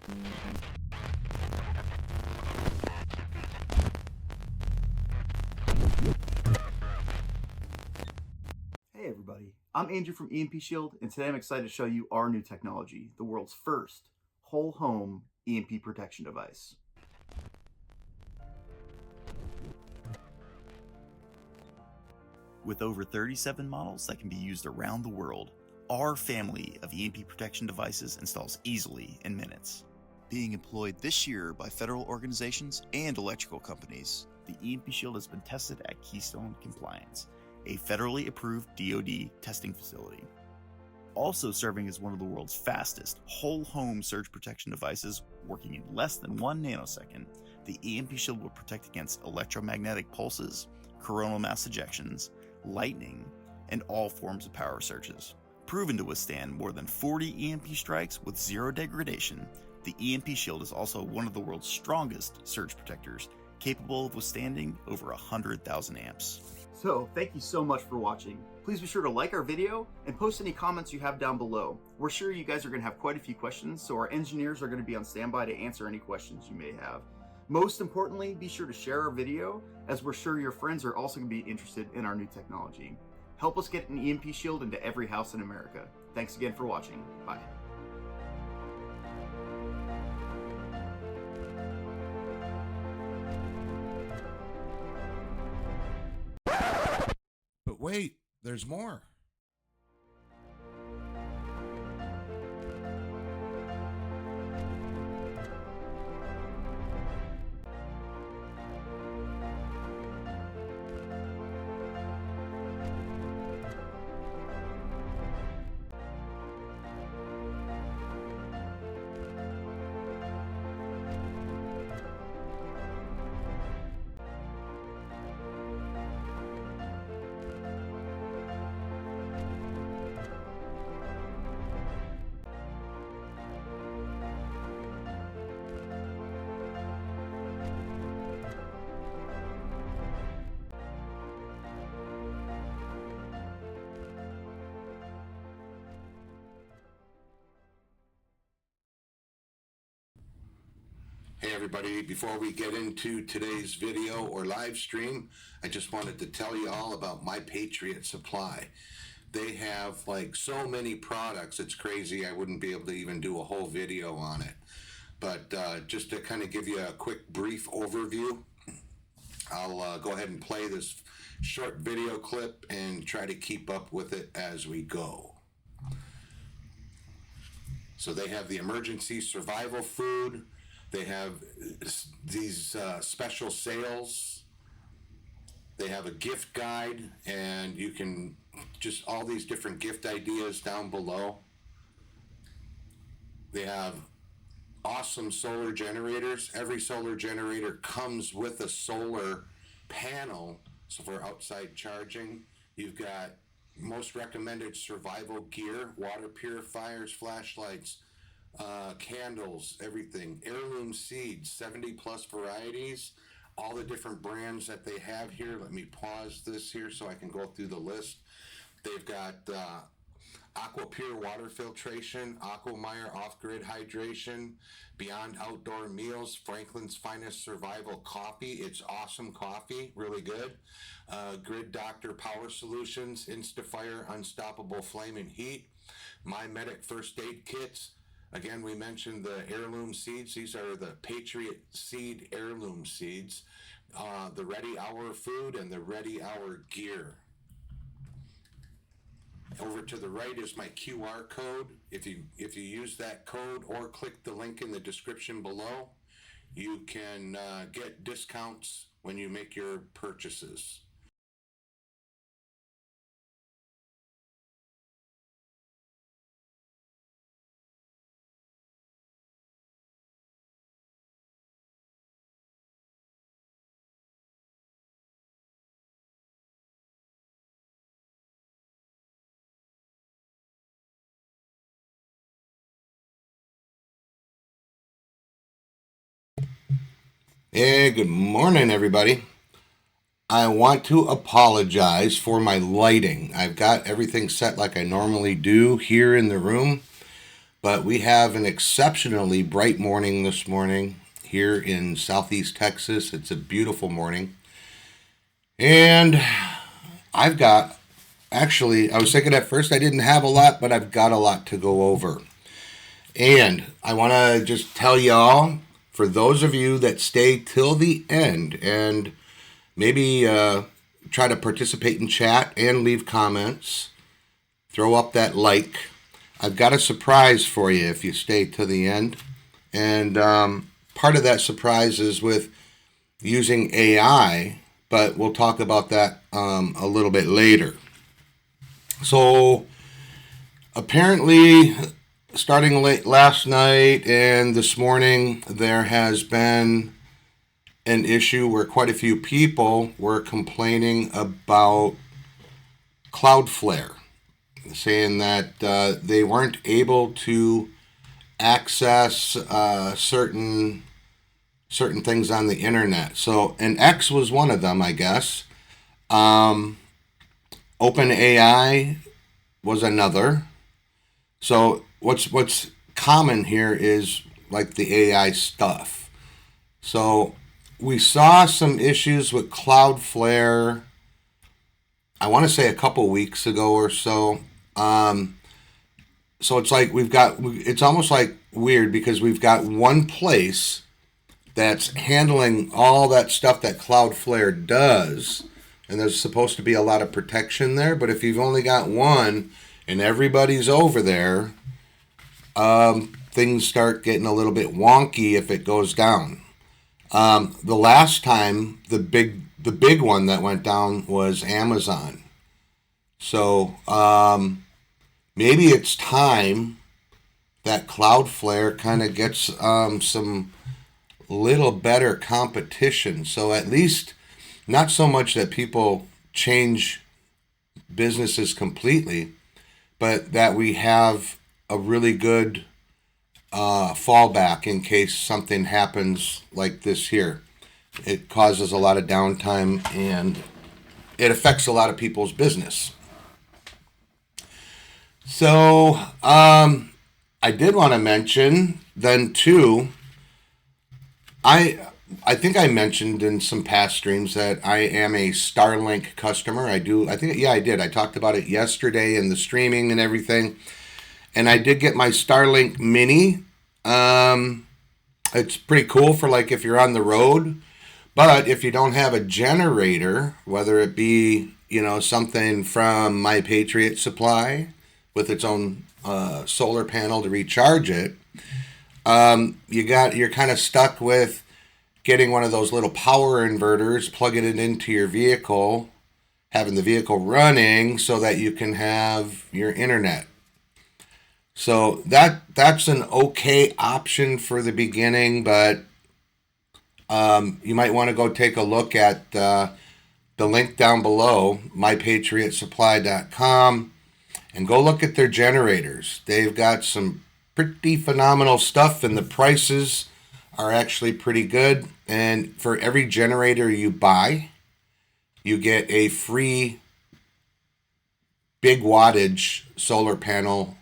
Hey everybody, I'm Andrew from EMP Shield, and today I'm excited to show you our new technology, the world's first whole home EMP protection device. With over 37 models that can be used around the world, our family of EMP protection devices installs easily in minutes. Being employed this year by federal organizations and electrical companies, the EMP Shield has been tested at Keystone Compliance, a federally approved DoD testing facility. Also serving as one of the world's fastest whole home surge protection devices, working in less than 1 nanosecond, the EMP Shield will protect against electromagnetic pulses, coronal mass ejections, lightning, and all forms of power surges. Proven to withstand more than 40 EMP strikes with zero degradation, the EMP Shield is also one of the world's strongest surge protectors, capable of withstanding over 100,000 amps. So, thank you so much for watching. Please be sure to like our video and post any comments you have down below. We're sure you guys are going to have quite a few questions, so our engineers are going to be on standby to answer any questions you may have. Most importantly, be sure to share our video, as we're sure your friends are also going to be interested in our new technology. Help us get an EMP Shield into every house in America. Thanks again for watching. Bye. But wait, there's more. Hey everybody, before we get into today's video or live stream, I just wanted to tell you all about MyPatriotSupply. They have like so many products, it's crazy. I wouldn't be able to even do a whole video on it. But just to kind of give you a quick brief overview, I'll go ahead and play this short video clip and try to keep up with it as we go. So they have the emergency survival food. They have these special sales. They have a gift guide, and you can just all these different gift ideas down below. They have awesome solar generators. Every solar generator comes with a solar panel, so for outside charging. You've got most recommended survival gear, water purifiers, flashlights, candles, everything. Heirloom seeds, 70 plus varieties, all the different brands that they have here. Let me pause this here so I can go through the list. They've got Aqua Pure water filtration, Aquameyer off-grid hydration, Beyond Outdoor Meals, Franklin's Finest Survival Coffee. It's awesome coffee, really good. Grid Doctor Power Solutions, Instafire Unstoppable Flame and Heat, MyMedic First Aid Kits. Again, we mentioned the heirloom seeds. These are the Patriot Seed heirloom seeds. The Ready Hour food and the Ready Hour gear. Over to the right is my QR code. If you use that code or click the link in the description below, you can get discounts when you make your purchases. Hey, good morning, everybody. I want to apologize for my lighting. I've got everything set like I normally do here in the room, but we have an exceptionally bright morning this morning here in Southeast Texas. It's a beautiful morning. And I've got, actually, I was thinking at first I didn't have a lot, but I've got a lot to go over. And I want to just tell y'all, for those of you that stay till the end and maybe try to participate in chat and leave comments, throw up that like. I've got a surprise for you if you stay to the end. And part of that surprise is with using AI, but we'll talk about that a little bit later. So apparently, starting late last night and this morning, there has been an issue where quite a few people were complaining about CloudFlare, saying that they weren't able to access certain things on the internet. So, and X was one of them, I guess. OpenAI was another. So what's common here is like the AI stuff. So we saw some issues with CloudFlare, I want to say a couple weeks ago or so. So it's like it's almost like weird because we've got one place that's handling all that stuff that CloudFlare does, and there's supposed to be a lot of protection there. But if you've only got one and everybody's over there, things start getting a little bit wonky if it goes down. The last time the big one that went down was Amazon. So maybe it's time that CloudFlare kind of gets some little better competition. So at least not so much that people change businesses completely, but that we have a really good fallback in case something happens like this here. It causes a lot of downtime and it affects a lot of people's business. So I did want to mention then too, I think I mentioned in some past streams that I am a Starlink customer. I did. I talked about it yesterday in the streaming and everything. And I did get my Starlink Mini. It's pretty cool for like if you're on the road. But if you don't have a generator, whether it be, something from MyPatriotSupply with its own solar panel to recharge it, you're kind of stuck with getting one of those little power inverters, plugging it into your vehicle, having the vehicle running so that you can have your internet. So that's an okay option for the beginning, but you might want to go take a look at the link down below, MyPatriotSupply.com, and go look at their generators. They've got some pretty phenomenal stuff, and the prices are actually pretty good. And for every generator you buy, you get a free big wattage solar panel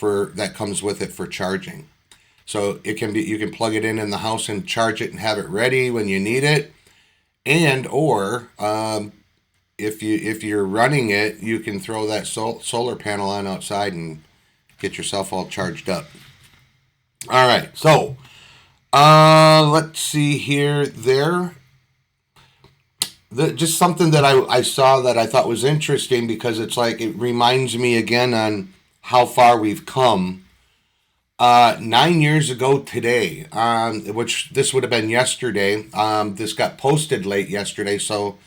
that comes with it for charging. So you can plug it in the house and charge it and have it ready when you need it. And or if you're running it, you can throw that solar panel on outside and get yourself all charged up. All right, so let's see here. Just something that I saw that I thought was interesting because it's like it reminds me again on how far we've come. 9 years ago today, which this would have been yesterday. This got posted late yesterday, so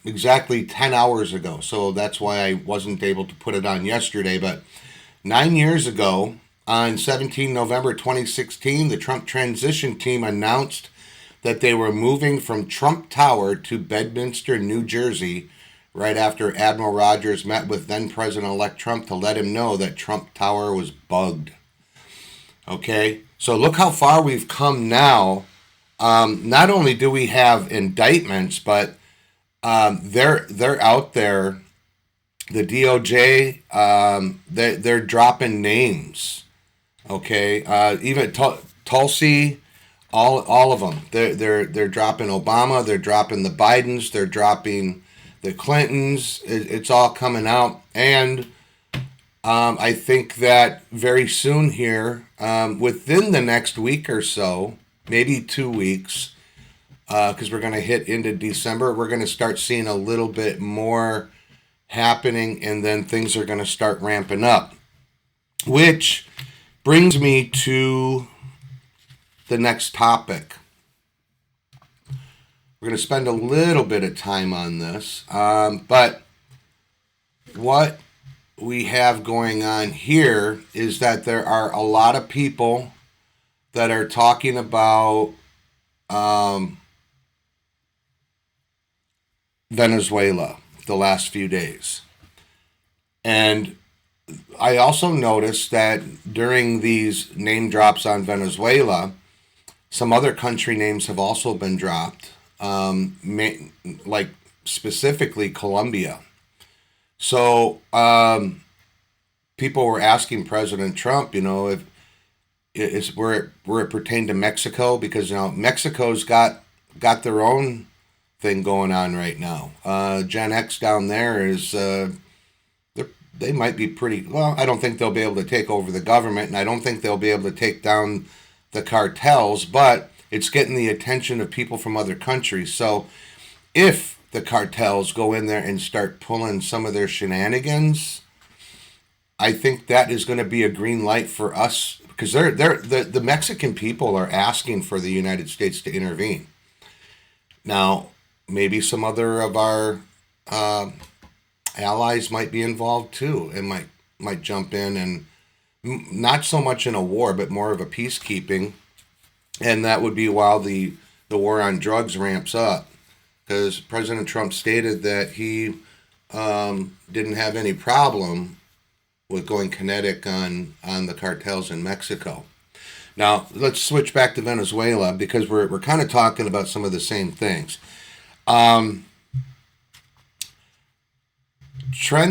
exactly 10 hours ago. So that's why I wasn't able to put it on yesterday. But 9 years ago, on 17 November 2016, the Trump transition team announced that they were moving from Trump Tower to Bedminster, New Jersey, right after Admiral Rogers met with then President-elect Trump to let him know that Trump Tower was bugged. Okay, so look how far we've come now. Not only do we have indictments, but they're out there. The DOJ, they're dropping names Okay, even Tulsi, all of them. They're dropping Obama. They're dropping the Bidens. They're dropping the Clintons. It's all coming out, and I think that very soon here, within the next week or so, maybe 2 weeks, because we're going to hit into December, we're going to start seeing a little bit more happening, and then things are going to start ramping up. Which brings me to the next topic. We're going to spend a little bit of time on this, but what we have going on here is that there are a lot of people that are talking about Venezuela the last few days. And I also noticed that during these name drops on Venezuela, some other country names have also been dropped, like specifically Colombia. So people were asking President Trump, if where it pertained to Mexico, because Mexico's got their own thing going on right now. Gen X down there is they might be pretty well. I don't think they'll be able to take over the government, and I don't think they'll be able to take down the cartels. But it's getting the attention of people from other countries. So if the cartels go in there and start pulling some of their shenanigans, I think that is going to be a green light for us, because the Mexican people are asking for the United States to intervene. Now, maybe some other of our allies might be involved too, and might jump in, and not so much in a war, but more of a peacekeeping, and that would be while the war on drugs ramps up, because President Trump stated that he didn't have any problem with going kinetic on the cartels in Mexico. Now, let's switch back to Venezuela, because we're kind of talking about some of the same things. Tren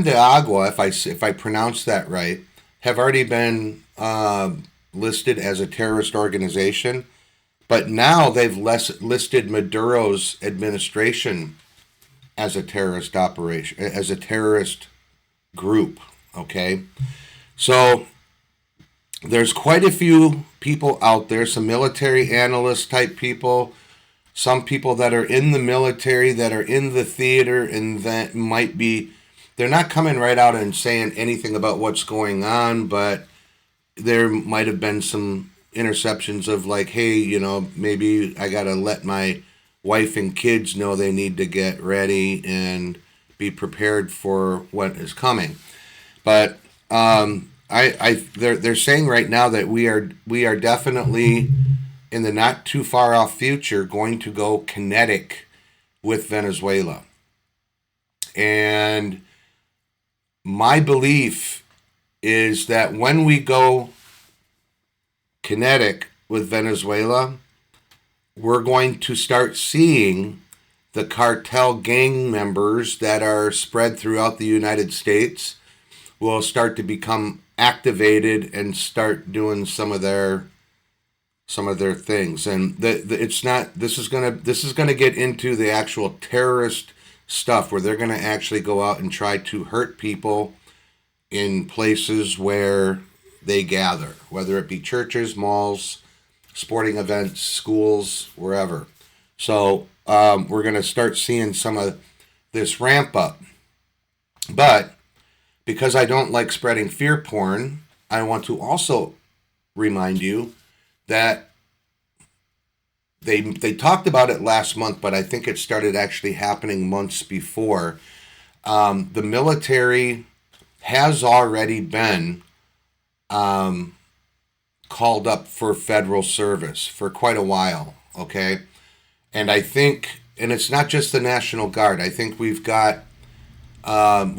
de Agua, if I pronounce that right, have already been listed as a terrorist organization, but now they've listed Maduro's administration as a terrorist operation, as a terrorist group. Okay, so there's quite a few people out there, some military analyst type people, some people that are in the military, that are in the theater, and that might be, they're not coming right out and saying anything about what's going on, but there might have been some interceptions of like, hey, maybe I got to let my wife and kids know they need to get ready and be prepared for what is coming. But they're saying right now that we are definitely in the not too far off future going to go kinetic with Venezuela. And my belief is that when we go kinetic with Venezuela, we're going to start seeing the cartel gang members that are spread throughout the United States will start to become activated and start doing some of their things. And this is gonna get into the actual terrorist stuff, where they're gonna actually go out and try to hurt people in places where they gather, whether it be churches, malls, sporting events, schools, wherever. So we're gonna start seeing some of this ramp up. But because I don't like spreading fear porn, I want to also remind you that they talked about it last month, but I think it started actually happening months before. The military has already been called up for federal service for quite a while, okay? And I think, and it's not just the National Guard, I think we've got, and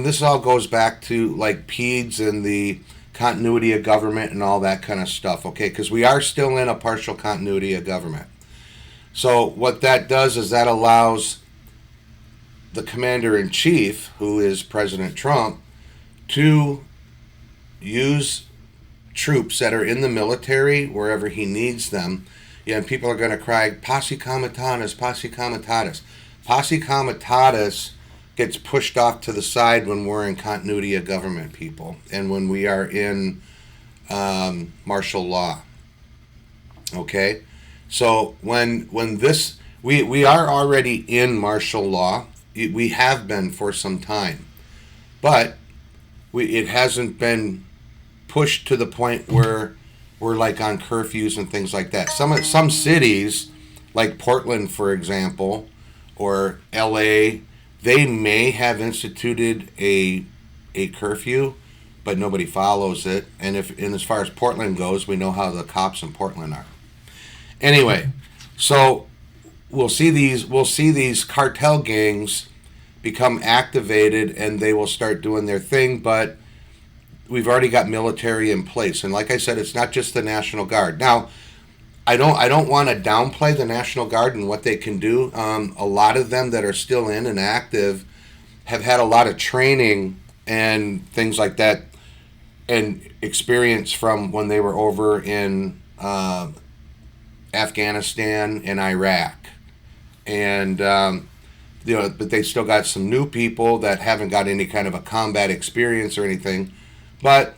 this all goes back to like PEDS and the continuity of government and all that kind of stuff, okay? Because we are still in a partial continuity of government. So what that does is that allows the commander-in-chief, who is President Trump, to use troops that are in the military wherever he needs them. Yeah, and people are going to cry, Posse Comitatus, Posse Comitatus. Posse Comitatus gets pushed off to the side when we're in continuity of government, people, and when we are in martial law. Okay? So when this, we are already in martial law. We have been for some time. But it hasn't been pushed to the point where we're like on curfews and things like that. Some cities, like Portland, for example, or LA, they may have instituted a curfew, but nobody follows it. And as far as Portland goes, we know how the cops in Portland are. Anyway, so we'll see these cartel gangs become activated, and they will start doing their thing. But we've already got military in place, and like I said, it's not just the National Guard. Now, I don't want to downplay the National Guard and what they can do. A lot of them that are still in and active have had a lot of training and things like that, and experience from when they were over in Afghanistan and Iraq, and but they still got some new people that haven't got any kind of a combat experience or anything. But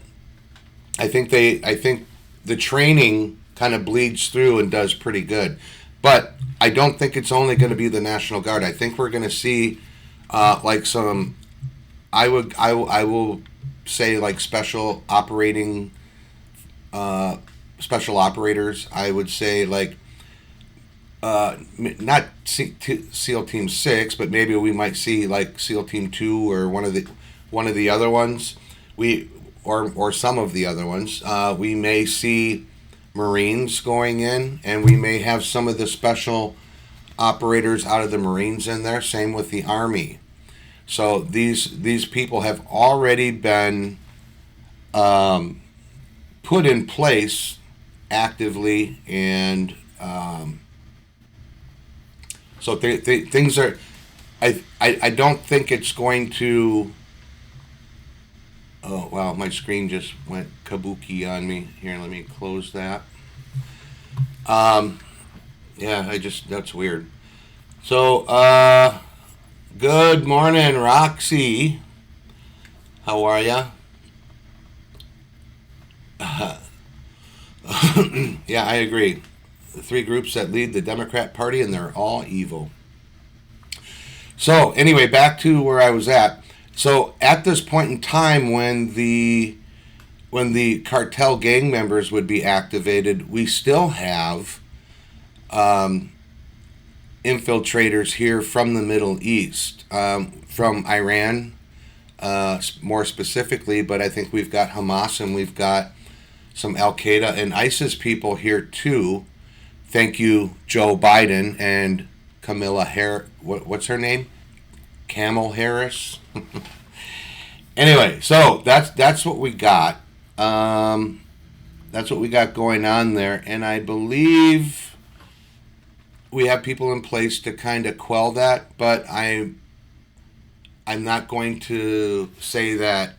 I think the training kind of bleeds through and does pretty good. But I don't think it's only going to be the National Guard. I think we're going to see like some, I will say, like special operators. I would say, like not SEAL Team 6, but maybe we might see like SEAL Team 2 or one of the other ones. Or some of the other ones. We may see Marines going in, and we may have some of the special operators out of the Marines in there. Same with the Army. So these people have already been put in place actively, and so things are. I don't think it's going to. Oh, wow, my screen just went kabuki on me. Here, let me close that. Yeah, that's weird. So, good morning, Roxy. How are ya? Yeah, I agree. The three groups that lead the Democrat Party, and they're all evil. So, anyway, back to where I was at. So at this point in time, when the cartel gang members would be activated, we still have infiltrators here from the Middle East, from Iran, more specifically. But I think we've got Hamas, and we've got some Al Qaeda and ISIS people here too. Thank you, Joe Biden and Camilla Harris. What's her name? Camel Harris. Anyway, so that's what we got. That's what we got going on there, and I believe we have people in place to kind of quell that. But I'm not going to say that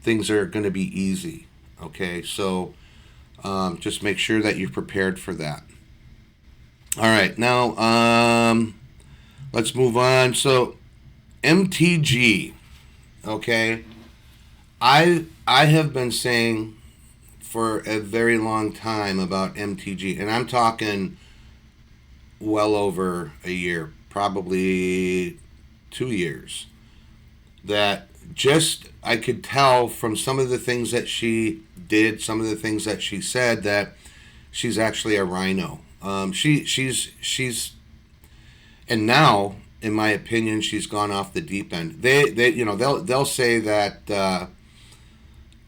things are going to be easy. Okay, so just make sure that you're prepared for that. All right, now let's move on. So MTG, okay, I have been saying for a very long time about MTG, and I'm talking well over a year, probably 2 years, that just I could tell from some of the things that she did, some of the things that she said, that she's actually a rhino. She's and now, in my opinion, she's gone off the deep end. They'll say that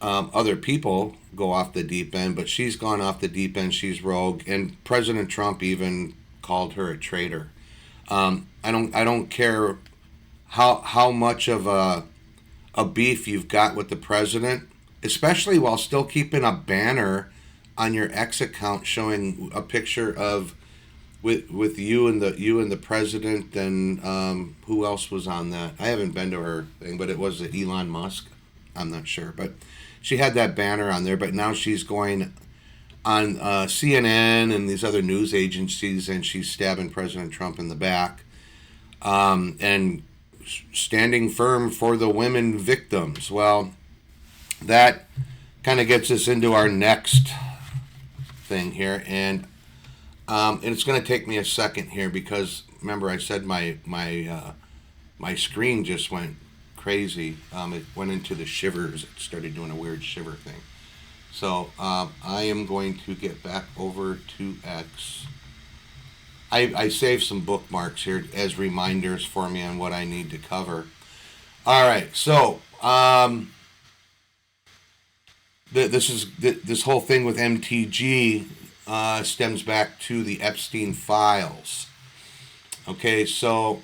other people go off the deep end, but she's gone off the deep end. She's rogue, and President Trump even called her a traitor. I don't care how much of a beef you've got with the president, especially while still keeping a banner on your X account showing a picture of with you and the president, and who else was on that? I haven't been to her thing, but it was Elon Musk. I'm not sure, but she had that banner on there, but now she's going on CNN and these other news agencies, and she's stabbing President Trump in the back, and standing firm for the women victims. Well, that kind of gets us into our next thing here, and it's going to take me a second here because remember I said my screen just went crazy. It went into the shivers. It started doing a weird shiver thing. So I am going to get back over to X. I saved some bookmarks here as reminders for me on what I need to cover. All right, so this whole thing with MTG stems back to the Epstein files. Okay, so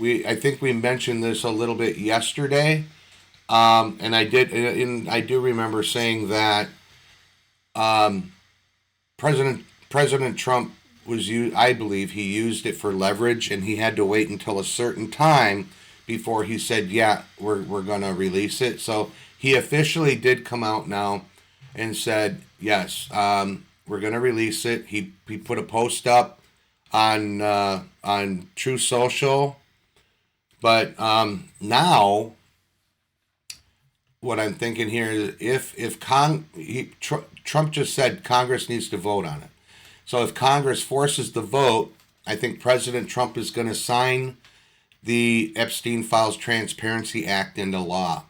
I think we mentioned this a little bit yesterday, and I do remember saying that President Trump I believe he used it for leverage, and he had to wait until a certain time before he said, yeah, we're going to release it. So he officially did come out now and said, yes, we're going to release it. He put a post up on True Social, but now what I'm thinking here is if Trump just said Congress needs to vote on it. So if Congress forces the vote, I think President Trump is going to sign the Epstein Files Transparency Act into law.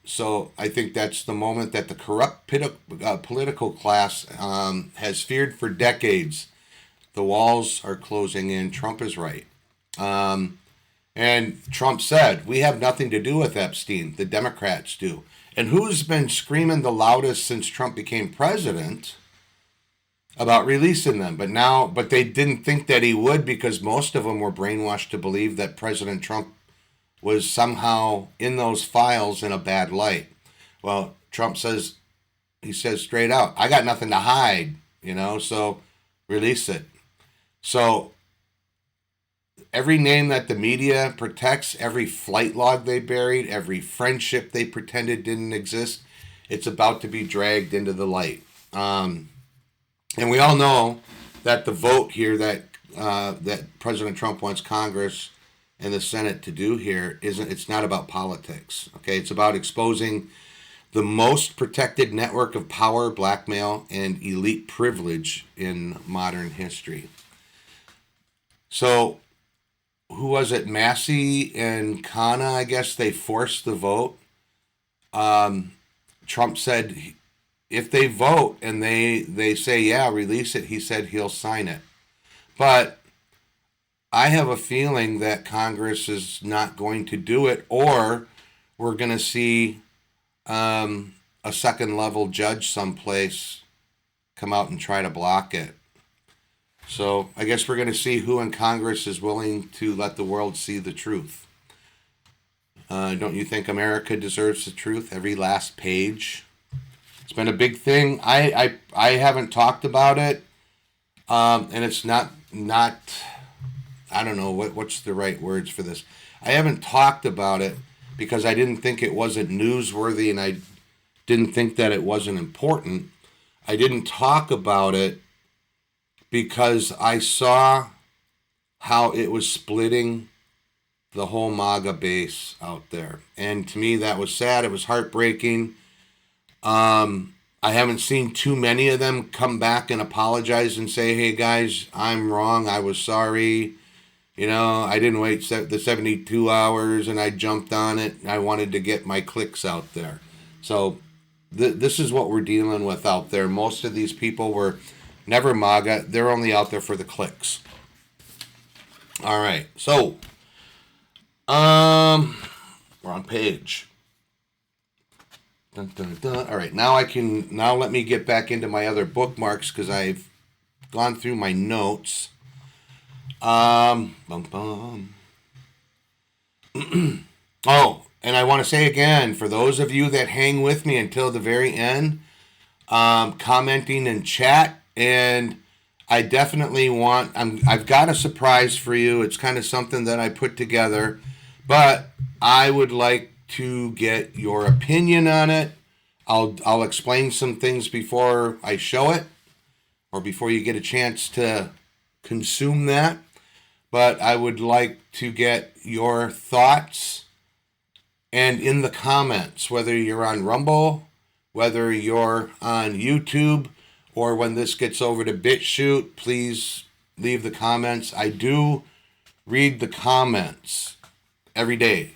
So I think that's the moment that the corrupt political class has feared for decades. The walls are closing in. Trump is right. And Trump said, we have nothing to do with Epstein. The Democrats do. And who's been screaming the loudest since Trump became president about releasing them? But they didn't think that he would, because most of them were brainwashed to believe that President Trump was somehow in those files in a bad light. Well, Trump says straight out, I got nothing to hide, so release it. So every name that the media protects, every flight log they buried, every friendship they pretended didn't exist, it's about to be dragged into the light. And we all know that the vote here that President Trump wants Congress and the Senate to do here it's not about politics. Okay, it's about exposing the most protected network of power, blackmail, and elite privilege in modern history. So, who was it? Massey and Khanna, I guess they forced the vote. Trump said if they vote and they say, yeah, release it, he said he'll sign it. But I have a feeling that Congress is not going to do it, or we're going to see a second level judge someplace come out and try to block it. So I guess we're going to see who in Congress is willing to let the world see the truth. Don't you think America deserves the truth? Every last page. It's been a big thing. I haven't talked about it, and it's not. I don't know what's the right words for this. I haven't talked about it because I didn't think it wasn't newsworthy, and I didn't think that it wasn't important. I didn't talk about it because I saw how it was splitting the whole MAGA base out there. And to me, that was sad. It was heartbreaking. I haven't seen too many of them come back and apologize and say, hey, guys, I'm wrong. I was sorry. I didn't wait the 72 hours and I jumped on it. I wanted to get my clicks out there. So this is what we're dealing with out there. Most of these people were never MAGA. They're only out there for the clicks. All right. So, we're on page. Dun, dun, dun. All right. Now let me get back into my other bookmarks because I've gone through my notes. Oh, and I want to say again, for those of you that hang with me until the very end, commenting in chat, and I definitely I've got a surprise for you. It's kind of something that I put together, but I would like to get your opinion on it. I'll explain some things before I show it, or before you get a chance to consume that. But I would like to get your thoughts, and in the comments, whether you're on Rumble, whether you're on YouTube, or when this gets over to BitChute, please leave the comments. I do read the comments every day.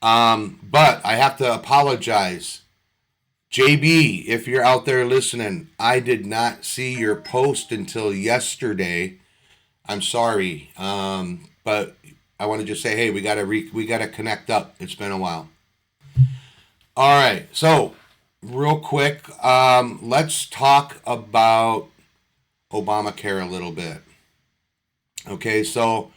But I have to apologize. JB, if you're out there listening, I did not see your post until yesterday. I'm sorry. But I want to just say, hey, we gotta connect up. It's been a while. All right. So real quick, let's talk about Obamacare a little bit. Okay. So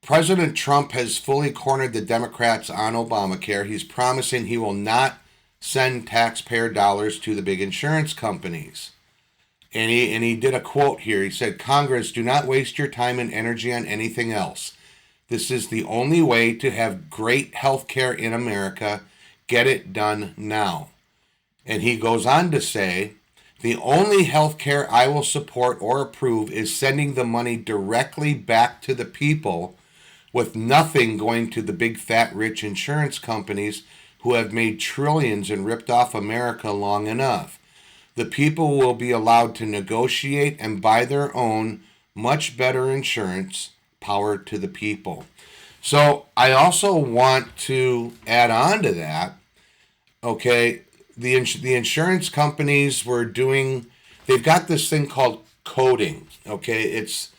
President Trump has fully cornered the Democrats on Obamacare. He's promising he will not send taxpayer dollars to the big insurance companies. And he did a quote here. He said, "Congress, do not waste your time and energy on anything else. This is the only way to have great health care in America. Get it done now." And he goes on to say, "The only health care I will support or approve is sending the money directly back to the people, with nothing going to the big fat rich insurance companies who have made trillions and ripped off America long enough. The people will be allowed to negotiate and buy their own much better insurance. Power to the people." So I also want to add on to that. Okay, the insurance companies they've got this thing called coding. Okay, it's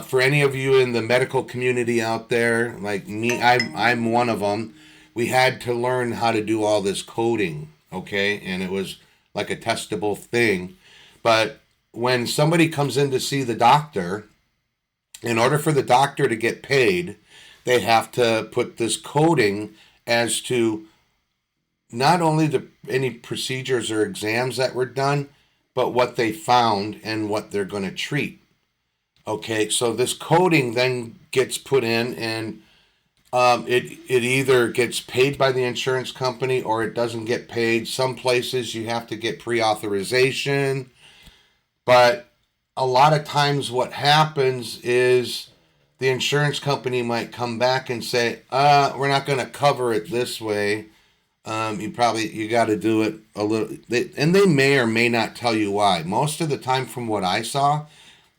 for any of you in the medical community out there, like me, I'm one of them. We had to learn how to do all this coding, okay? And it was like a testable thing. But when somebody comes in to see the doctor, in order for the doctor to get paid, they have to put this coding as to not only any procedures or exams that were done, but what they found and what they're going to treat. Okay, so this coding then gets put in, and it either gets paid by the insurance company or it doesn't get paid. Some places you have to get pre-authorization, but a lot of times what happens is the insurance company might come back and say, we're not going to cover it this way. You got to do it a little, and they may or may not tell you why. Most of the time, from what I saw,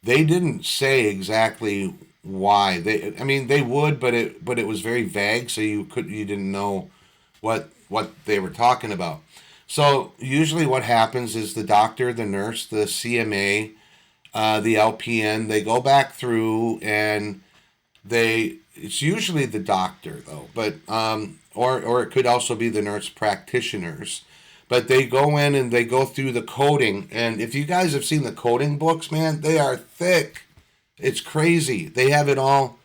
they didn't say exactly why. They would, but it was very vague, so you didn't know what they were talking about. So usually what happens is the doctor, the nurse, the CMA, the LPN, they go back through, and it's usually the doctor though, but or it could also be the nurse practitioners. But they go in and they go through the coding. And if you guys have seen the coding books, man, they are thick. It's crazy. They have it all.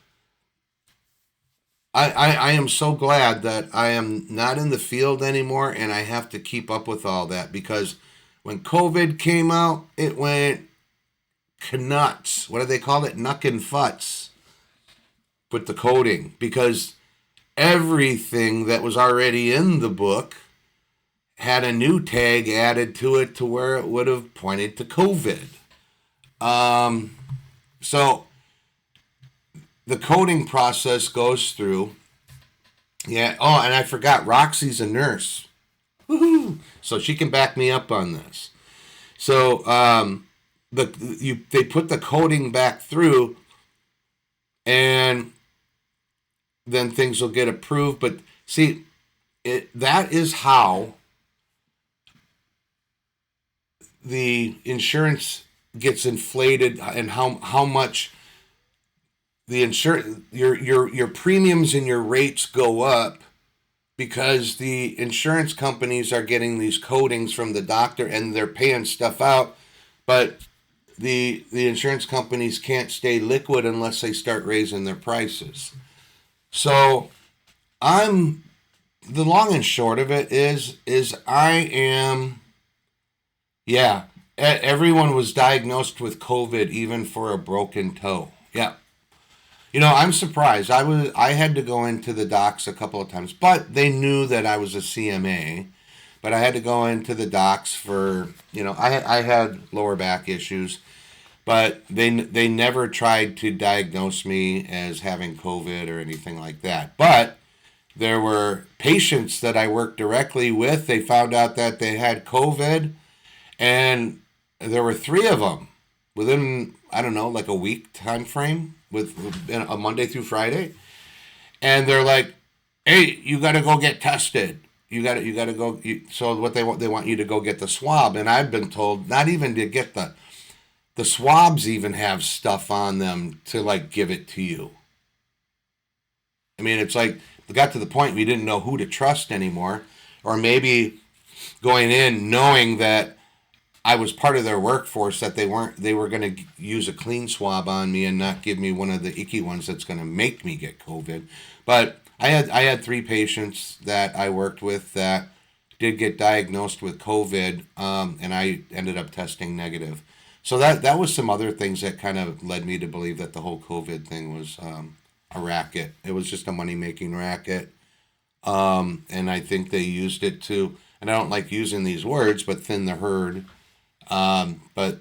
I am so glad that I am not in the field anymore and I have to keep up with all that, because when COVID came out, it went knuts. What do they call it? Nuck and futz with the coding, because everything that was already in the book had a new tag added to it to where it would have pointed to COVID. So the coding process goes through. Yeah. Oh, and I forgot, Roxy's a nurse. Woohoo! So she can back me up on this. So they put the coding back through, and then things will get approved. But see, that is how the insurance gets inflated, and how much the your premiums and your rates go up, because the insurance companies are getting these codings from the doctor and they're paying stuff out, but the insurance companies can't stay liquid unless they start raising their prices. So the long and short of it is everyone was diagnosed with COVID, even for a broken toe. Yeah. I'm surprised. I had to go into the docs a couple of times, but they knew that I was a CMA. But I had to go into the docs for, I had lower back issues, but they never tried to diagnose me as having COVID or anything like that. But there were patients that I worked directly with. They found out that they had COVID, and there were 3 of them within, I don't know, like a week time frame with a Monday through Friday. And they're like, "Hey, you got to go get tested. You got to go." So what they want you to go get the swab. And I've been told not even to get the swabs even have stuff on them to like give it to you. I mean, it's like it got to the point we didn't know who to trust anymore, or maybe going in knowing that I was part of their workforce, that they were going to use a clean swab on me and not give me one of the icky ones that's going to make me get COVID. But I had 3 patients that I worked with that did get diagnosed with COVID, and I ended up testing negative. So that was some other things that kind of led me to believe that the whole COVID thing was a racket. It was just a money-making racket. And I think they used it to, and I don't like using these words, but thin the herd. But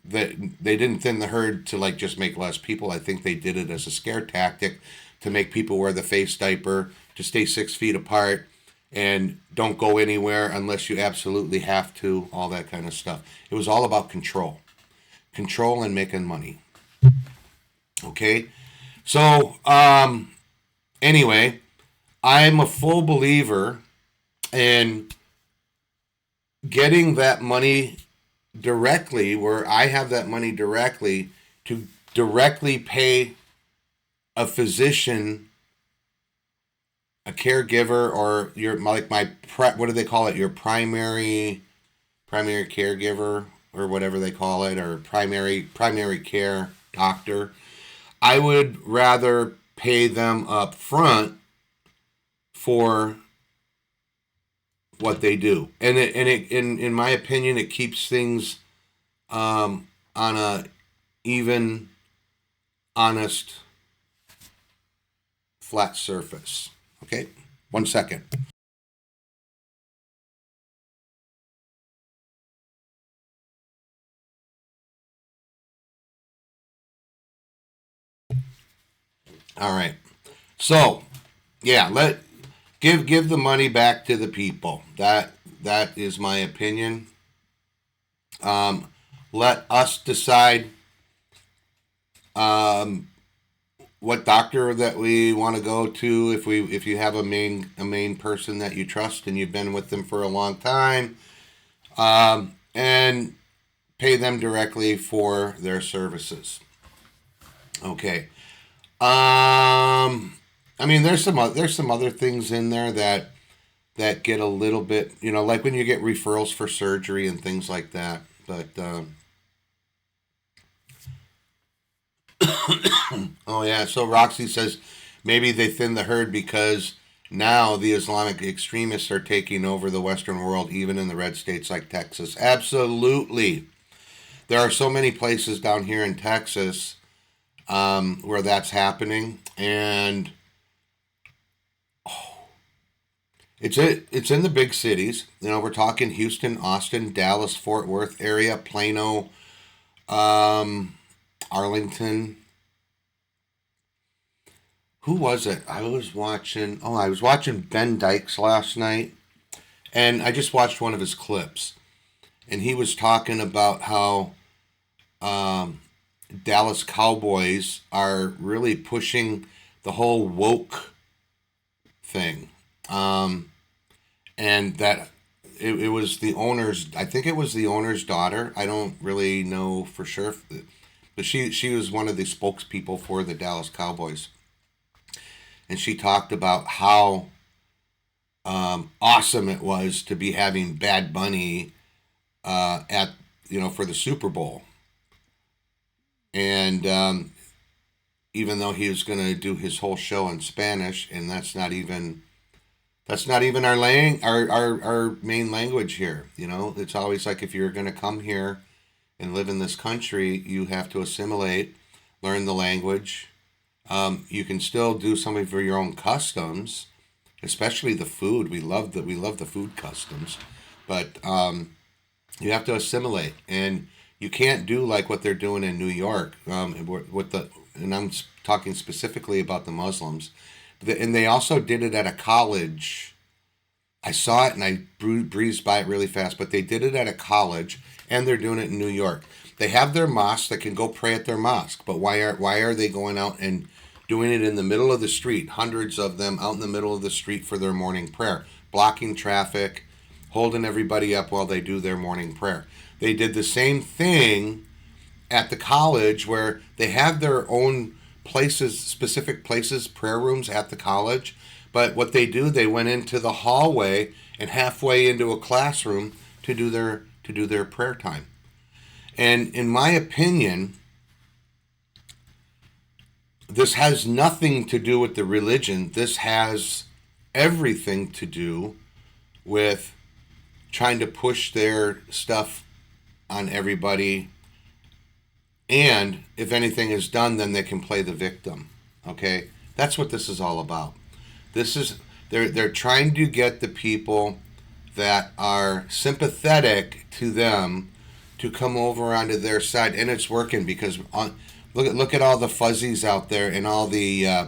they didn't thin the herd to like just make less people. I think they did it as a scare tactic to make people wear the face diaper, to stay 6 feet apart, and don't go anywhere unless you absolutely have to, all that kind of stuff. It was all about control and making money. Okay. So, anyway, I'm a full believer in getting that money directly, where I have that money directly to directly pay a physician, a caregiver, or your what do they call it? Your primary caregiver, or whatever they call it, or primary care doctor. I would rather pay them up front for what they do, and in my opinion, it keeps things on a even, honest, flat surface. Okay, 1 second. All right. So, yeah, give the money back to the people. That is my opinion. Let us decide what doctor that we want to go to. If you have a main person that you trust and you've been with them for a long time, and pay them directly for their services. Okay. I mean, there's some other things in there that get a little bit, like when you get referrals for surgery and things like that. But oh yeah, so Roxy says maybe they thin the herd because now the Islamic extremists are taking over the Western world, even in the red states like Texas. Absolutely. There are so many places down here in Texas where that's happening, and it's in the big cities. We're talking Houston, Austin, Dallas, Fort Worth area, Plano, Arlington. Who was it? I was watching Ben Dykes last night, and I just watched one of his clips, and he was talking about how Dallas Cowboys are really pushing the whole woke thing, and that it was the owner's. I think it was the owner's daughter. I don't really know for sure, but she was one of the spokespeople for the Dallas Cowboys, and she talked about how awesome it was to be having Bad Bunny at for the Super Bowl. And even though he was going to do his whole show in Spanish, and that's not even our main language here. It's always like, if you're going to come here and live in this country, you have to assimilate, learn the language, You can still do some of your own customs, especially the food. We love the food customs, but you have to assimilate, and you can't do like what they're doing in New York. And I'm talking specifically about the Muslims, and they also did it at a college. I saw it and I breezed by it really fast, but they did it at a college, and they're doing it in New York. They have their mosque that can go pray at their mosque, but why are they going out and doing it in the middle of the street? Hundreds of them out in the middle of the street for their morning prayer, blocking traffic, holding everybody up while they do their morning prayer. They did the same thing at the college, where they have their own places, specific places, prayer rooms at the college. But what they do, they went into the hallway and halfway into a classroom to do their prayer time. And in my opinion, this has nothing to do with the religion. This has everything to do with trying to push their stuff on everybody. And if anything is done, then they can play the victim. Okay? That's what this is all about. They're trying to get the people that are sympathetic to them to come over onto their side, and it's working, because look at all the fuzzies out there and all the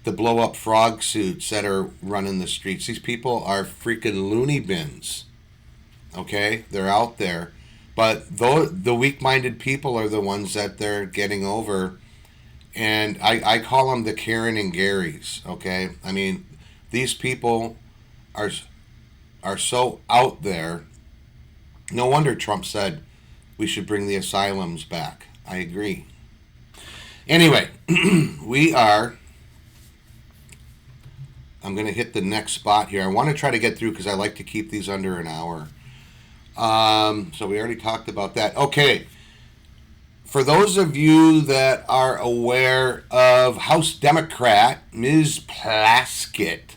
blow up frog suits that are running the streets. These people are freaking loony bins. Okay, they're out there, but the weak-minded people are the ones that they're getting over. And I call them the Karen and Garys, okay? I mean, these people are so out there. No wonder Trump said we should bring the asylums back. I agree. Anyway, I'm going to hit the next spot here. I want to try to get through because I like to keep these under an hour. So we already talked about that. Okay. For those of you that are aware of House Democrat Ms. Plaskett,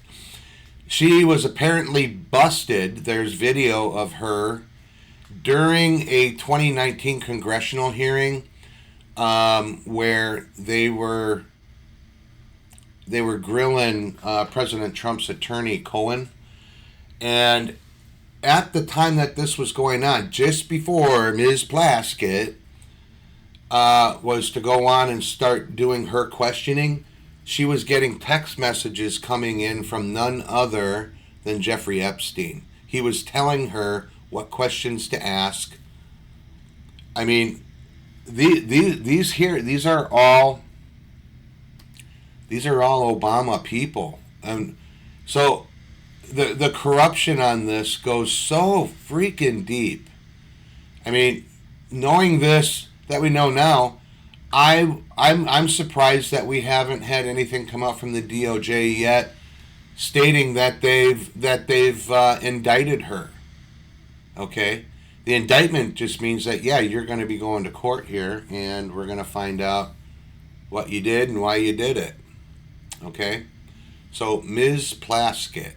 she was apparently busted. There's video of her during a 2019 congressional hearing where they were grilling President Trump's attorney, Cohen. And at the time that this was going on, just before Ms. Plaskett was to go on and start doing her questioning, she was getting text messages coming in from none other than Jeffrey Epstein. He was telling her what questions to ask. I mean, these are all Obama people, and so the corruption on this goes so freaking deep. I mean, knowing this that we know now, I'm surprised that we haven't had anything come out from the DOJ yet, stating that they've indicted her. Okay, the indictment just means that, yeah, you're going to be going to court here, and we're going to find out what you did and why you did it. Okay, so Ms. Plaskett,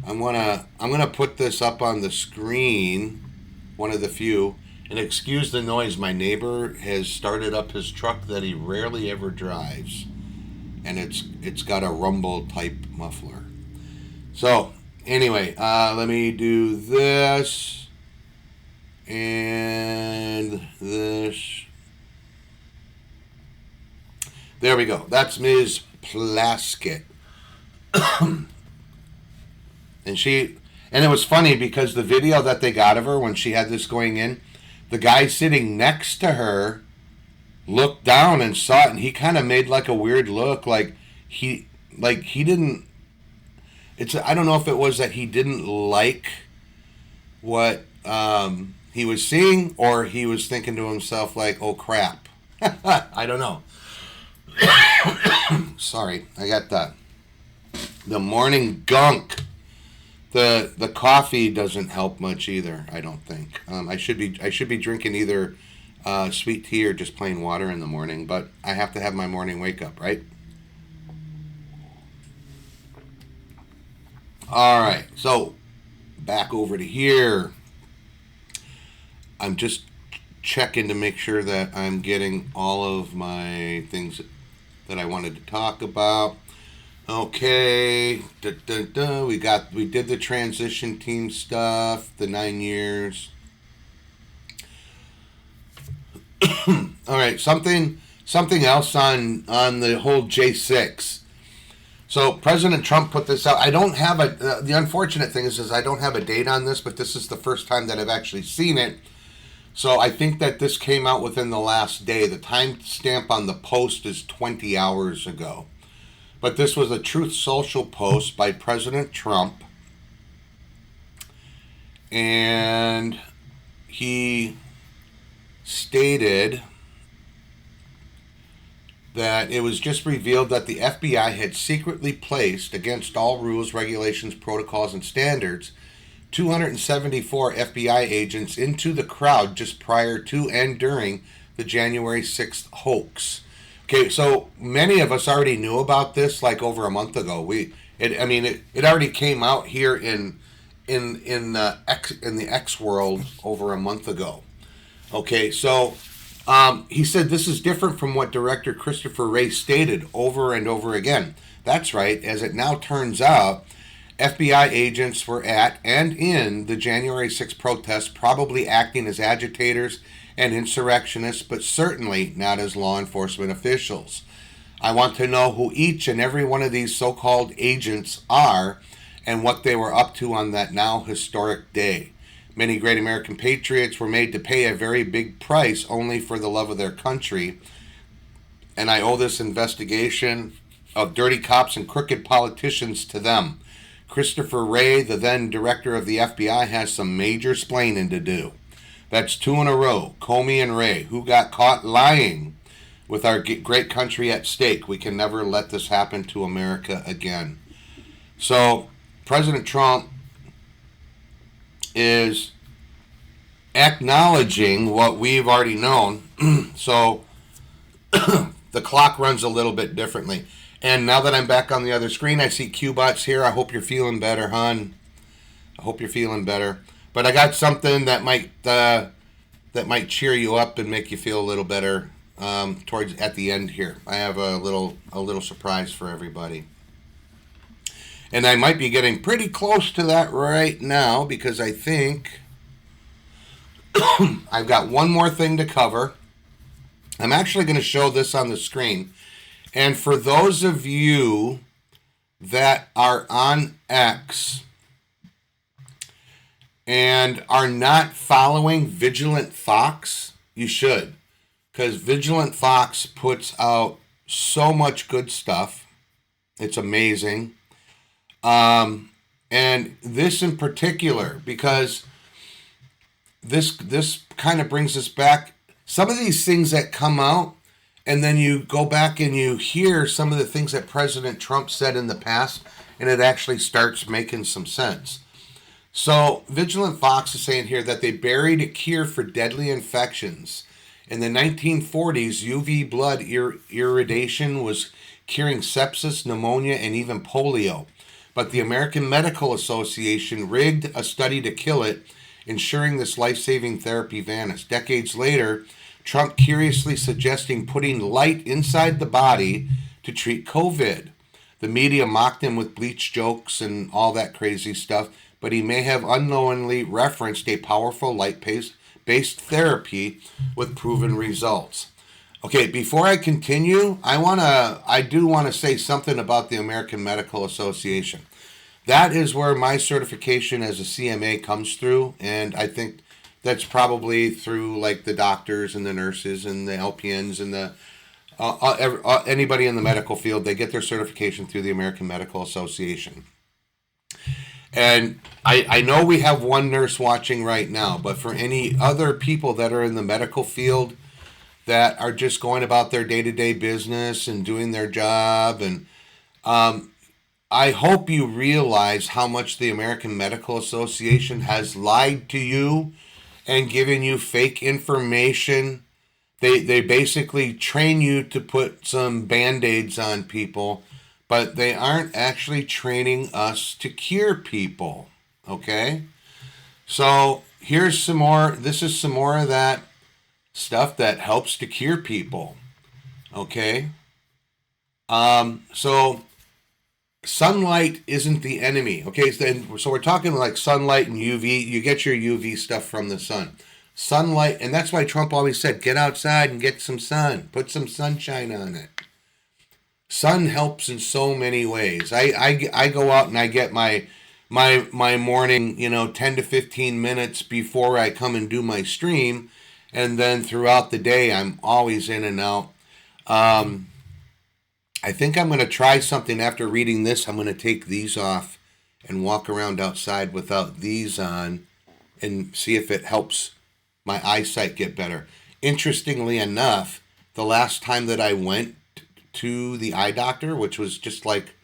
I'm gonna put this up on the screen, one of the few. And excuse the noise, my neighbor has started up his truck that he rarely ever drives, and it's got a rumble type muffler. So anyway, let me do this and this. There we go. That's Ms. Plaskett. And it was funny because the video that they got of her when she had this going in, the guy sitting next to her looked down and saw it, and he kind of made like a weird look, like he didn't. I don't know if it was that he didn't like what he was seeing, or he was thinking to himself like, "Oh crap." I don't know. Sorry, I got the morning gunk. The coffee doesn't help much either, I don't think. I should be drinking either sweet tea or just plain water in the morning, but I have to have my morning wake up, right? All right, so back over to here. I'm just checking to make sure that I'm getting all of my things that I wanted to talk about. Okay, we did the transition team stuff, the 9 years. All right, something else on the whole J6. So President Trump put this out. I don't have the unfortunate thing is I don't have a date on this, but this is the first time that I've actually seen it. So I think that this came out within the last day. The timestamp on the post is 20 hours ago. But this was a Truth Social post by President Trump. And he stated that it was just revealed that the FBI had secretly placed, against all rules, regulations, protocols, and standards, 274 FBI agents into the crowd just prior to and during the January 6th hoax. Okay, so many of us already knew about this like over a month ago. It already came out here in the X world over a month ago. Okay, so he said this is different from what Director Christopher Wray stated over and over again. That's right, as it now turns out, FBI agents were at and in the January 6th protests, probably acting as agitators and insurrectionists, but certainly not as law enforcement officials. I want to know who each and every one of these so-called agents are and what they were up to on that now historic day. Many great American patriots were made to pay a very big price only for the love of their country, and I owe this investigation of dirty cops and crooked politicians to them. Christopher Wray, the then director of the FBI, has some major splaining to do. That's 2 in a row, Comey and Wray, who got caught lying with our great country at stake. We can never let this happen to America again. So, President Trump is acknowledging what we've already known. So, the clock runs a little bit differently. And now that I'm back on the other screen, I see Q-Bots here. I hope you're feeling better, hon. I hope you're feeling better. But I got something that might cheer you up and make you feel a little better towards at the end here. I have a little surprise for everybody. And I might be getting pretty close to that right now because I think I've got one more thing to cover. I'm actually going to show this on the screen. And for those of you that are on X and are not following Vigilant Fox, you should. Because Vigilant Fox puts out so much good stuff. It's amazing. And this in particular, because this kind of brings us back. Some of these things that come out, and then you go back and you hear some of the things that President Trump said in the past, and it actually starts making some sense. So Vigilant Fox is saying here that they buried a cure for deadly infections. In the 1940s, UV blood irradiation was curing sepsis, pneumonia, and even polio. But the American Medical Association rigged a study to kill it, ensuring this life-saving therapy vanished. Decades later, Trump curiously suggesting putting light inside the body to treat COVID. The media mocked him with bleach jokes and all that crazy stuff, but he may have unknowingly referenced a powerful light-based therapy with proven results. Okay, before I continue, I do want to say something about the American Medical Association. That is where my certification as a CMA comes through, and I think that's probably through like the doctors and the nurses and the LPNs and the anybody in the medical field. They get their certification through the American Medical Association. And I know we have one nurse watching right now, but for any other people that are in the medical field that are just going about their day-to-day business and doing their job, and I hope you realize how much the American Medical Association has lied to you and given you fake information. They basically train you to put some Band-Aids on people, but they aren't actually training us to cure people, okay? So here's some more. This is some more of that stuff that helps to cure people, okay? So sunlight isn't the enemy. Okay, so we're talking like sunlight and UV. You get your UV stuff from the sun. Sunlight, and that's why Trump always said, get outside and get some sun. Put some sunshine on it. Sun helps in so many ways. I go out and I get my morning, 10 to 15 minutes before I come and do my stream. And then throughout the day, I'm always in and out. I think I'm going to try something after reading this. I'm going to take these off and walk around outside without these on and see if it helps my eyesight get better. Interestingly enough, the last time that I went to the eye doctor, which was just like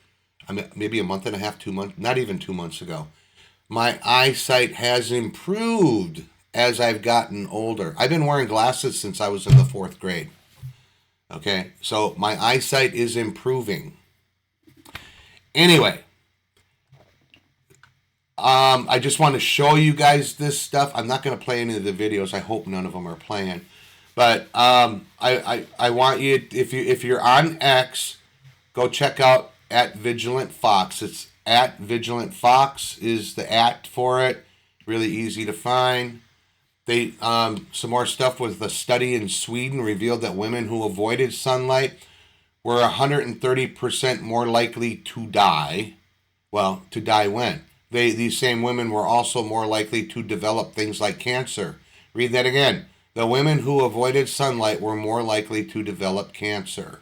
maybe a month and a half, 2 months, not even 2 months ago, my eyesight has improved as I've gotten older. I've been wearing glasses since I was in the 4th grade. Okay, so my eyesight is improving. Anyway, I just want to show you guys this stuff. I'm not going to play any of the videos. I hope none of them are playing. But I want you, if you're on X, go check out @VigilantFox. It's @VigilantFox is the @ for it. Really easy to find. They some more stuff with the study in Sweden revealed that women who avoided sunlight were 130% more likely to die. Well, to die when? These same women were also more likely to develop things like cancer. Read that again. The women who avoided sunlight were more likely to develop cancer.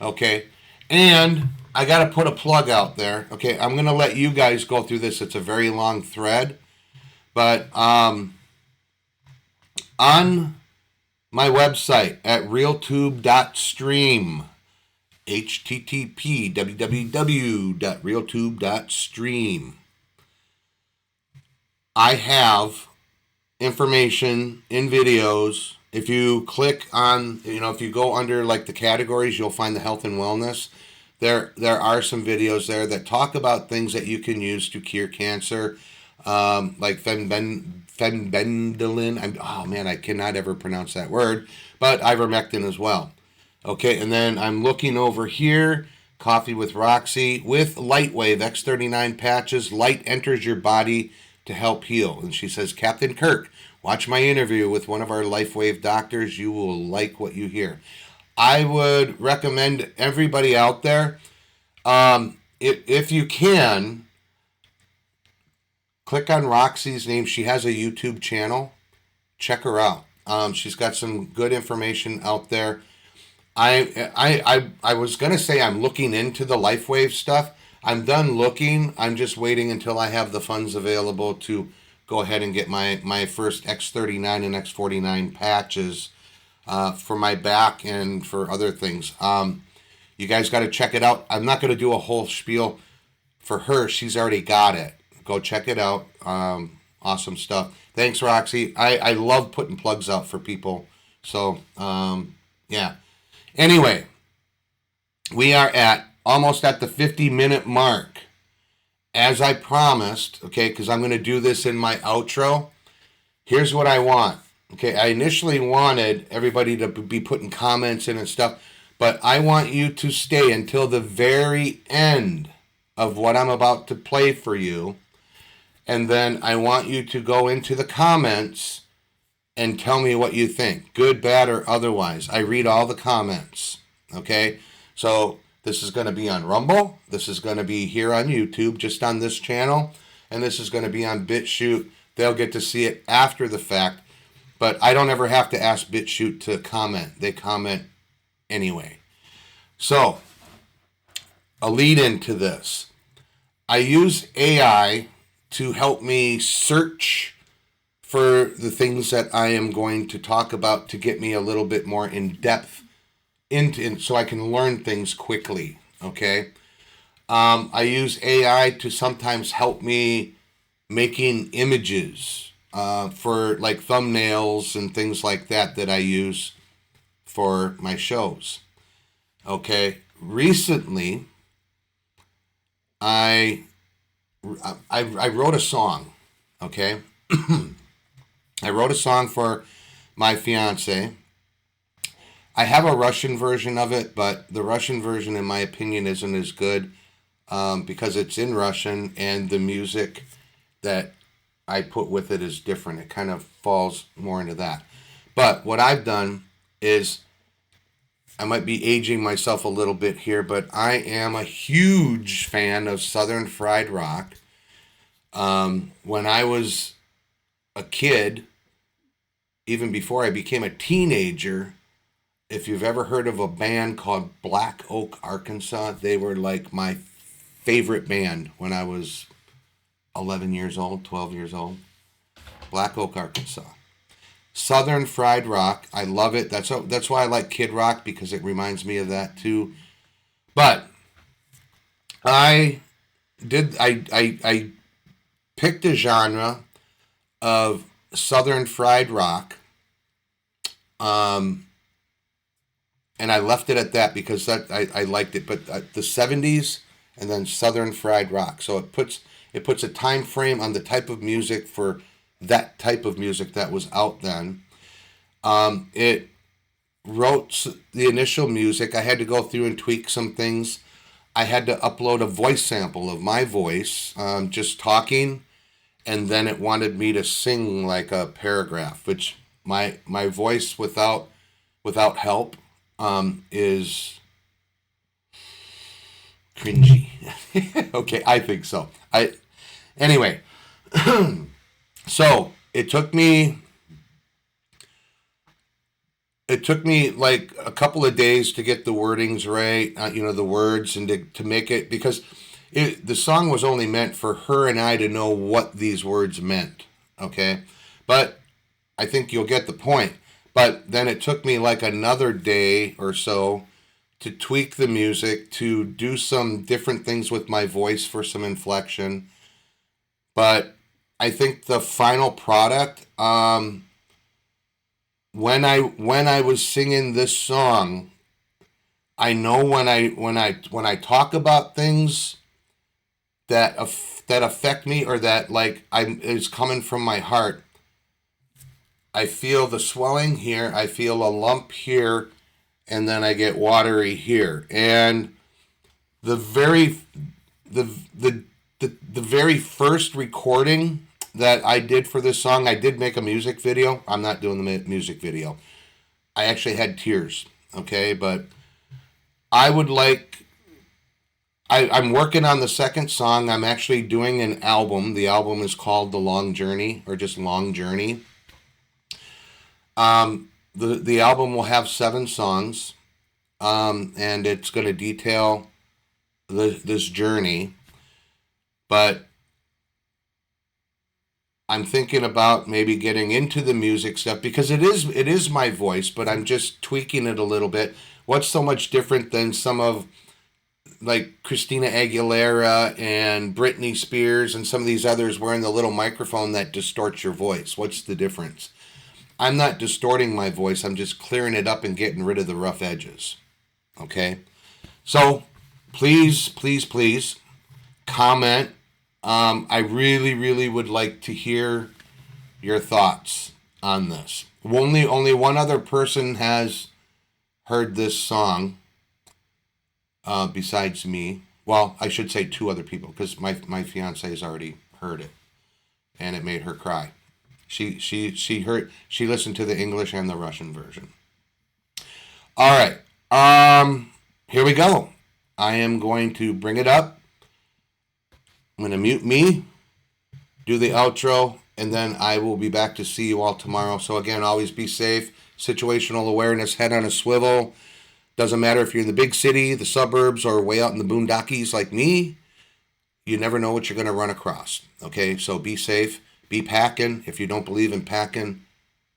Okay, and I got to put a plug out there. Okay, I'm going to let you guys go through this. It's a very long thread. But on my website at realtube.stream, http www.realtube.stream, I have information in videos. If you click on, if you go under like the categories, you'll find the health and wellness. There are some videos there that talk about things that you can use to cure cancer, like fenbendolin. Oh man, I cannot ever pronounce that word, but ivermectin as well. Okay, and then I'm looking over here, Coffee with Roxy with Lightwave X39 patches. Light enters your body to help heal. And she says, Captain Kirk, watch my interview with one of our LifeWave doctors. You will like what you hear. I would recommend everybody out there, if you can, click on Roxy's name. She has a YouTube channel. Check her out. She's got some good information out there. I was going to say I'm looking into the LifeWave stuff. I'm done looking. I'm just waiting until I have the funds available to go ahead and get my first X39 and X49 patches for my back and for other things. You guys got to check it out. I'm not going to do a whole spiel for her. She's already got it. Go check it out. Awesome stuff. Thanks, Roxy. I love putting plugs out for people. So, yeah. Anyway, we are almost at the 50-minute mark. As I promised, okay, because I'm going to do this in my outro. Here's what I want. Okay, I initially wanted everybody to be putting comments in and stuff, but I want you to stay until the very end of what I'm about to play for you. And then I want you to go into the comments and tell me what you think, good, bad, or otherwise. I read all the comments, okay? So this is going to be on Rumble. This is going to be here on YouTube, just on this channel. And this is going to be on BitChute. They'll get to see it after the fact. But I don't ever have to ask BitChute to comment. They comment anyway. So, a lead into this. I use AI to help me search for the things that I am going to talk about to get me a little bit more in depth into, so I can learn things quickly, okay? I use AI to sometimes help me making images for like thumbnails and things like that I use for my shows. Okay, recently I wrote a song, okay? I wrote a song for my fiance. I have a Russian version of it, but the Russian version, in my opinion, isn't as good because it's in Russian and the music that I put with it is different. It kind of falls more into that. But what I've done is, I might be aging myself a little bit here, but I am a huge fan of Southern Fried Rock. When I was a kid, even before I became a teenager, if you've ever heard of a band called Black Oak, Arkansas, they were like my favorite band when I was 11 years old, 12 years old. Black Oak, Arkansas. Southern Fried Rock, I love it. That's why I like Kid Rock, because it reminds me of that too. But I picked a genre of Southern Fried Rock, and I left it at that because I liked it. But the 70s and then Southern Fried Rock, so it puts a time frame on the type of music for that type of music that was out then. It wrote the initial music. I had to go through and tweak some things. I had to upload a voice sample of my voice, just talking, and then it wanted me to sing like a paragraph, which my voice without help is cringy. Okay, I think so. Anyway. So it took me like a couple of days to get the wordings right, the words, and to make it, because the song was only meant for her and I to know what these words meant, okay? But I think you'll get the point. But then it took me like another day or so to tweak the music, to do some different things with my voice for some inflection. But I think the final product, when I was singing this song, I know when I talk about things that affect me, or that is coming from my heart, I feel the swelling here, I feel a lump here, and then I get watery here. And the very first recording that I did for this song, I did make a music video. I'm not doing the music video. I actually had tears, okay? But I'm working on the second song. I'm actually doing an album. The album is called The Long Journey, or just Long Journey. The album will have 7 songs, and it's going to detail this journey. But I'm thinking about maybe getting into the music stuff, because it is my voice, but I'm just tweaking it a little bit. What's so much different than some of like Christina Aguilera and Britney Spears and some of these others wearing the little microphone that distorts your voice? What's the difference? I'm not distorting my voice. I'm just clearing it up and getting rid of the rough edges. Okay? So please, please, please comment. I really, really would like to hear your thoughts on this. Only one other person has heard this song besides me. Well, I should say 2 other people, because my fiance has already heard it, and it made her cry. She listened to the English and the Russian version. All right. Here we go. I am going to bring it up. I'm going to mute me, do the outro, and then I will be back to see you all tomorrow. So again, always be safe. Situational awareness, head on a swivel. Doesn't matter if you're in the big city, the suburbs, or way out in the boondockies like me. You never know what you're going to run across. Okay, so be safe. Be packing. If you don't believe in packing,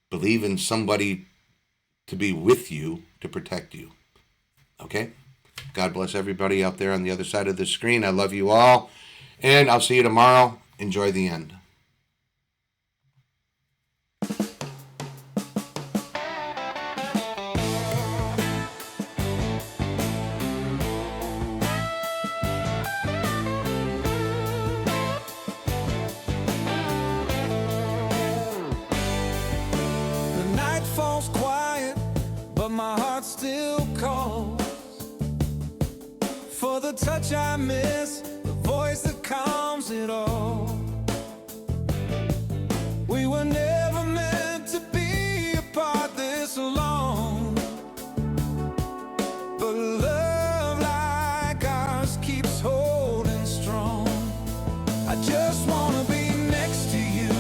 believe in somebody to be with you to protect you. Okay? God bless everybody out there on the other side of the screen. I love you all. And I'll see you tomorrow. Enjoy the end. The night falls quiet, but but my heart still calls for the touch I miss, the voice that calms it all. We were never meant to be apart this long, but love like ours keeps holding strong. I just wanna be next to you,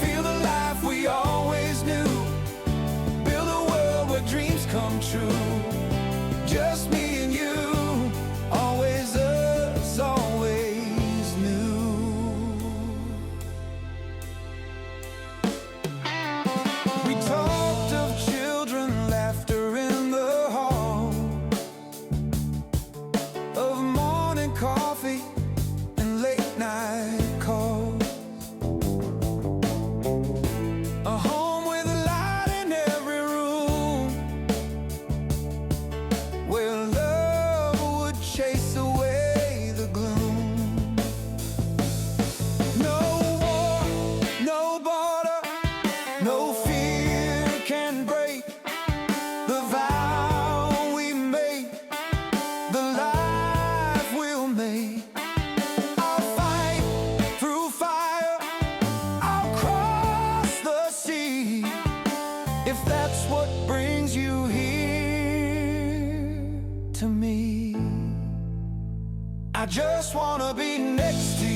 feel the life we always knew, build a world where dreams come true. Just me and you, always us, always new. We talked of children, laughter in the hall, of morning coffee and late night calls, a home with a light in every room, where love would chase away the gloom. No war, no border, no fear can break the vow we made, the life we'll make. I'll fight through fire, I'll cross the sea, if that's what brings you here to me. I just wanna be next to